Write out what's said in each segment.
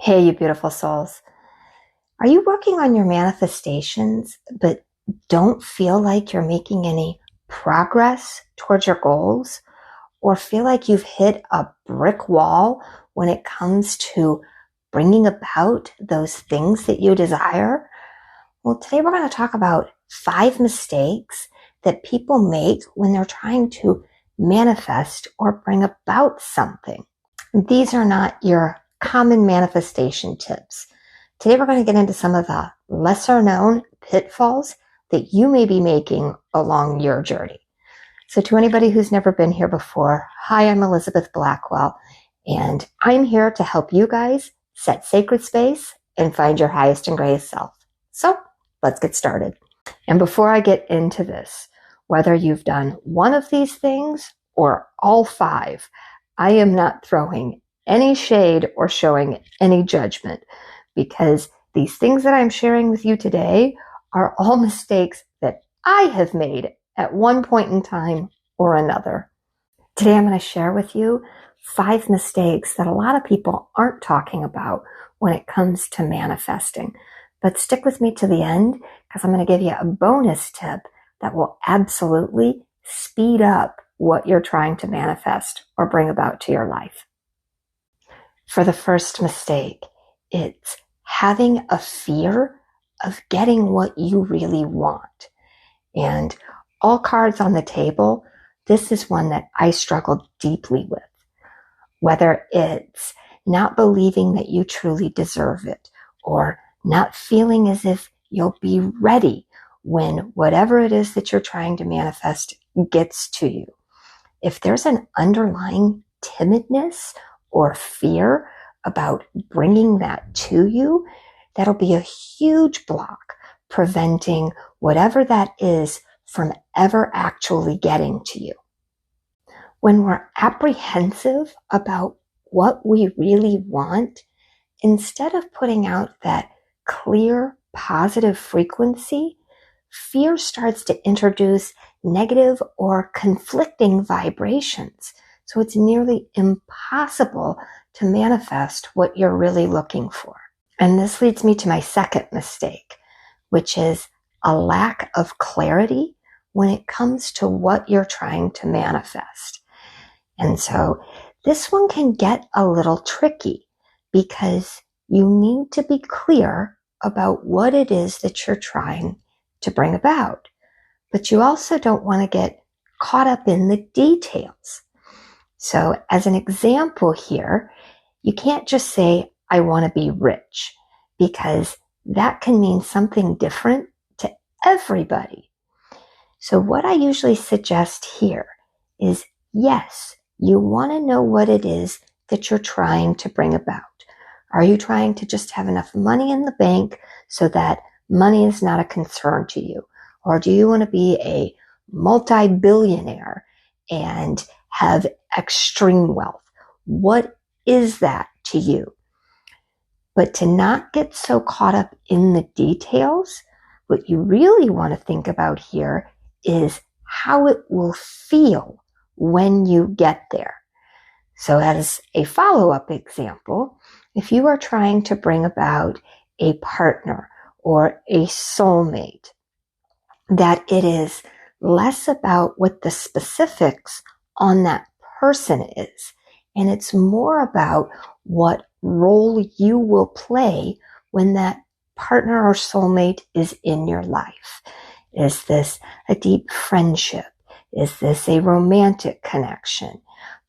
Hey, you beautiful souls. Are you working on your manifestations, but don't feel like you're making any progress towards your goals? Or feel like you've hit a brick wall when it comes to bringing about those things that you desire? Well, today we're going to talk about 5 mistakes that people make when they're trying to manifest or bring about something. These are not your common manifestation tips. Today we're going to get into some of the lesser known pitfalls that you may be making along your journey. So to anybody who's never been here before, hi, I'm Elizabeth Blackwell, and I'm here to help you guys set sacred space and find your highest and greatest self. So let's get started. And before I get into this, whether you've done one of these things or all 5, I am not throwing any shade or showing any judgment, because these things that I'm sharing with you today are all mistakes that I have made at one point in time or another. Today I'm going to share with you 5 mistakes that a lot of people aren't talking about when it comes to manifesting. But stick with me to the end, because I'm going to give you a bonus tip that will absolutely speed up what you're trying to manifest or bring about to your life. For the first mistake, it's having a fear of getting what you really want. And all cards on the table, this is one that I struggle deeply with. Whether it's not believing that you truly deserve it, or not feeling as if you'll be ready when whatever it is that you're trying to manifest gets to you. If there's an underlying timidness or fear about bringing that to you, that'll be a huge block preventing whatever that is from ever actually getting to you. When we're apprehensive about what we really want, instead of putting out that clear, positive frequency, fear starts to introduce negative or conflicting vibrations. So it's nearly impossible to manifest what you're really looking for. And this leads me to my second mistake, which is a lack of clarity when it comes to what you're trying to manifest. And so this one can get a little tricky, because you need to be clear about what it is that you're trying to bring about. But you also don't want to get caught up in the details. So as an example here, you can't just say, I want to be rich, because that can mean something different to everybody. So what I usually suggest here is, yes, you want to know what it is that you're trying to bring about. Are you trying to just have enough money in the bank so that money is not a concern to you? Or do you want to be a multi-billionaire and have extreme wealth? What is that to you? But to not get so caught up in the details, what you really want to think about here is how it will feel when you get there. So as a follow-up example, if you are trying to bring about a partner or a soulmate, that it is less about what the specifics on that person is, and it's more about what role you will play when that partner or soulmate is in your life. Is this a deep friendship? Is this a romantic connection?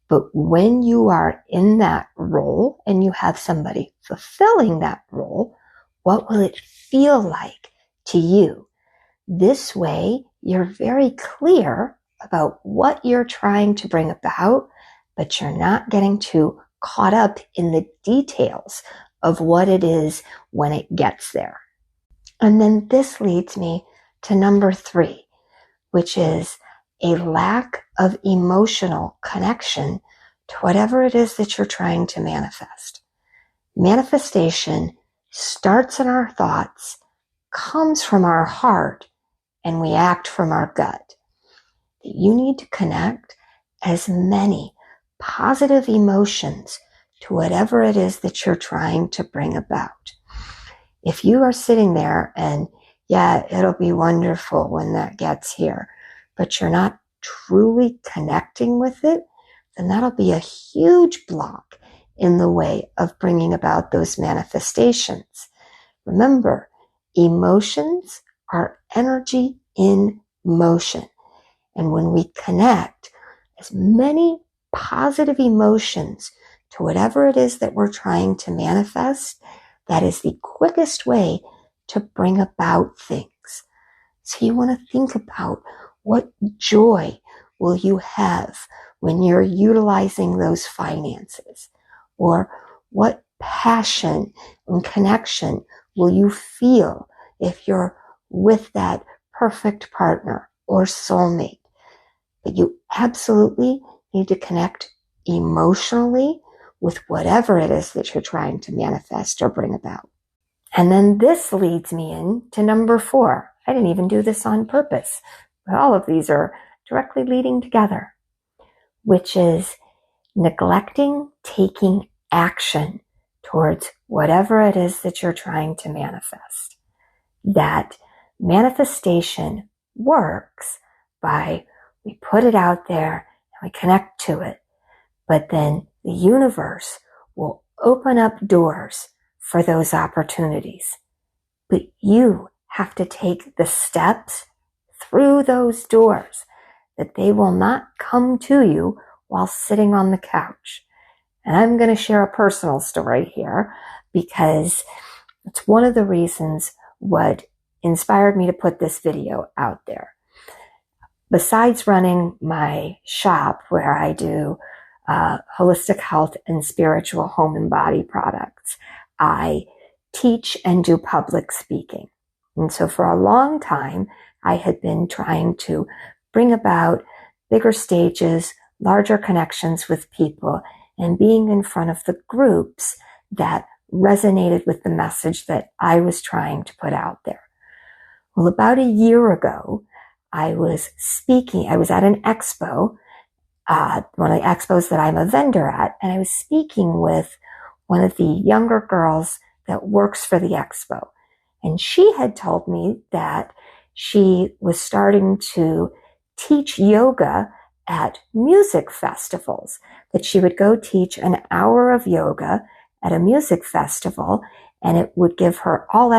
But when you are in that role and you have somebody fulfilling that role, what will it feel like to you? This way, you're very clear about what you're trying to bring about, but you're not getting too caught up in the details of what it is when it gets there. And then this leads me to number 3, which is a lack of emotional connection to whatever it is that you're trying to manifest. Manifestation starts in our thoughts, comes from our heart, and we act from our gut. You need to connect as many positive emotions to whatever it is that you're trying to bring about. If you are sitting there and, yeah, it'll be wonderful when that gets here, but you're not truly connecting with it, then that'll be a huge block in the way of bringing about those manifestations. Remember, emotions are energy in motion. And when we connect as many positive emotions to whatever it is that we're trying to manifest, that is the quickest way to bring about things. So you want to think about what joy will you have when you're utilizing those finances, or what passion and connection will you feel if you're with that perfect partner or soulmate. But you absolutely need to connect emotionally with whatever it is that you're trying to manifest or bring about. And then this leads me into number 4. I didn't even do this on purpose, but all of these are directly leading together, which is neglecting taking action towards whatever it is that you're trying to manifest. That manifestation works by we put it out there and we connect to it, but then the universe will open up doors for those opportunities. But you have to take the steps through those doors, that they will not come to you while sitting on the couch. And I'm going to share a personal story here, because it's one of the reasons what inspired me to put this video out there. Besides running my shop where I do holistic health and spiritual home and body products, I teach and do public speaking. And so for a long time, I had been trying to bring about bigger stages, larger connections with people, and being in front of the groups that resonated with the message that I was trying to put out there. Well, about a year ago, I was speaking. I was at an expo, one of the expos that I'm a vendor at, and I was speaking with one of the younger girls that works for the expo. And she had told me that she was starting to teach yoga at music festivals, that she would go teach an hour of yoga at a music festival, and it would give her all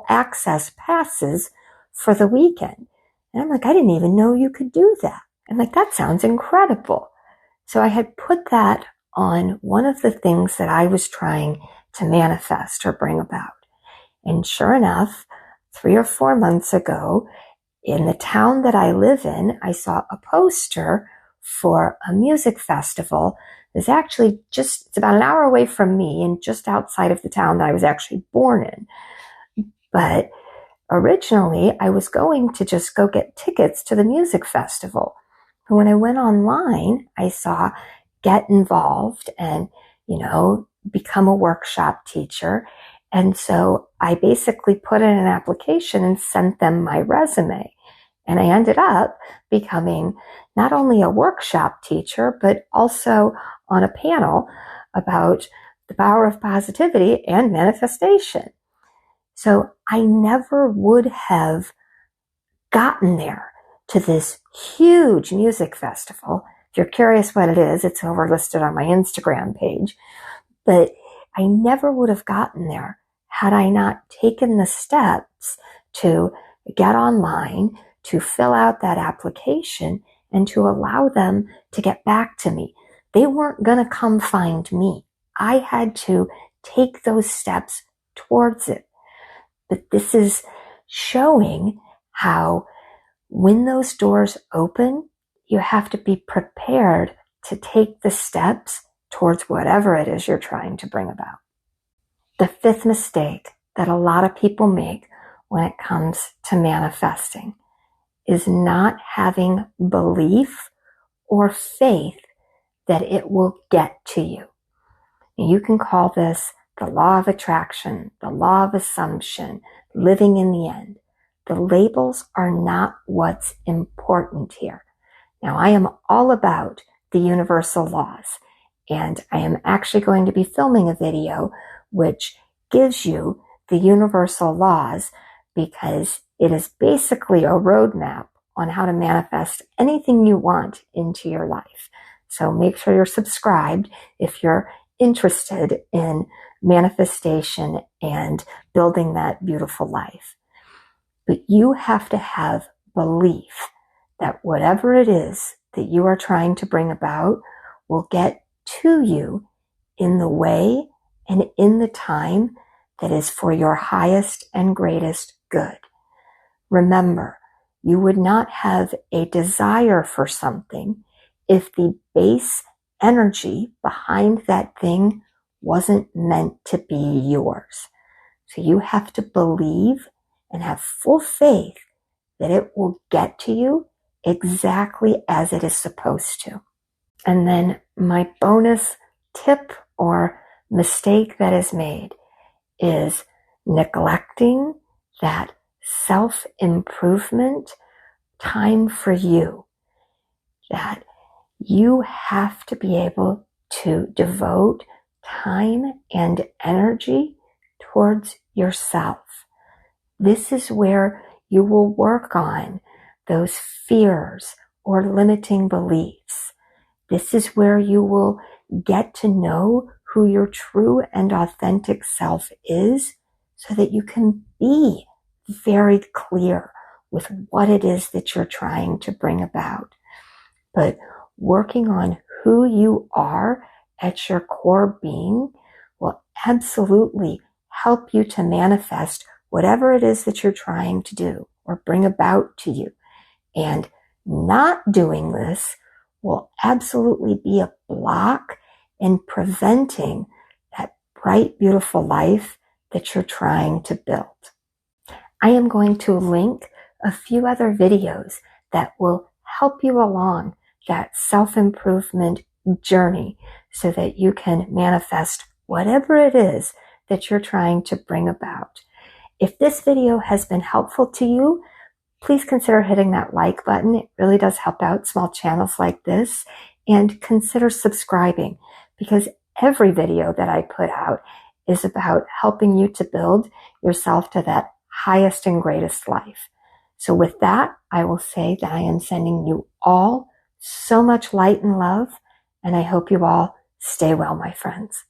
access passes for the weekend. And I'm like, I didn't even know you could do that. I'm like, that sounds incredible. So I had put that on one of the things that I was trying to manifest or bring about. And sure enough, 3 or 4 months ago, in the town that I live in, I saw a poster for a music festival. It's actually it's about an hour away from me and just outside of the town that I was actually born in. But originally, I was going to just go get tickets to the music festival. But when I went online, I saw get involved and, become a workshop teacher. And so I basically put in an application and sent them my resume. And I ended up becoming not only a workshop teacher, but also on a panel about the power of positivity and manifestation. So I never would have gotten there to this huge music festival. If you're curious what it is, it's over listed on my Instagram page. But I never would have gotten there had I not taken the steps to get online, to fill out that application, and to allow them to get back to me. They weren't going to come find me. I had to take those steps towards it. But this is showing how when those doors open, you have to be prepared to take the steps towards whatever it is you're trying to bring about. The 5th mistake that a lot of people make when it comes to manifesting is not having belief or faith that it will get to you. And you can call this the law of attraction, the law of assumption, living in the end. The labels are not what's important here. Now, I am all about the universal laws, And I am actually going to be filming a video which gives you the universal laws, because it is basically a roadmap on how to manifest anything you want into your life. So make sure you're subscribed if you're interested in manifestation and building that beautiful life. But you have to have belief that whatever it is that you are trying to bring about will get to you in the way and in the time that is for your highest and greatest good. Remember, you would not have a desire for something if the base energy behind that thing wasn't meant to be yours. So you have to believe and have full faith that it will get to you exactly as it is supposed to. And then my bonus tip or mistake that is made is neglecting that self-improvement time for you. That you have to be able to devote time and energy towards yourself. This is where you will work on those fears or limiting beliefs. This is where you will get to know who your true and authentic self is, so that you can be very clear with what it is that you're trying to bring about. But working on who you are at your core being will absolutely help you to manifest whatever it is that you're trying to do or bring about to you. And not doing this will absolutely be a block in preventing that bright, beautiful life that you're trying to build. I am going to link a few other videos that will help you along that self-improvement journey so that you can manifest whatever it is that you're trying to bring about. If this video has been helpful to you, please consider hitting that like button. It really does help out small channels like this. And consider subscribing, because every video that I put out is about helping you to build yourself to that highest and greatest life. So with that, I will say that I am sending you all so much light and love, and I hope you all stay well, my friends.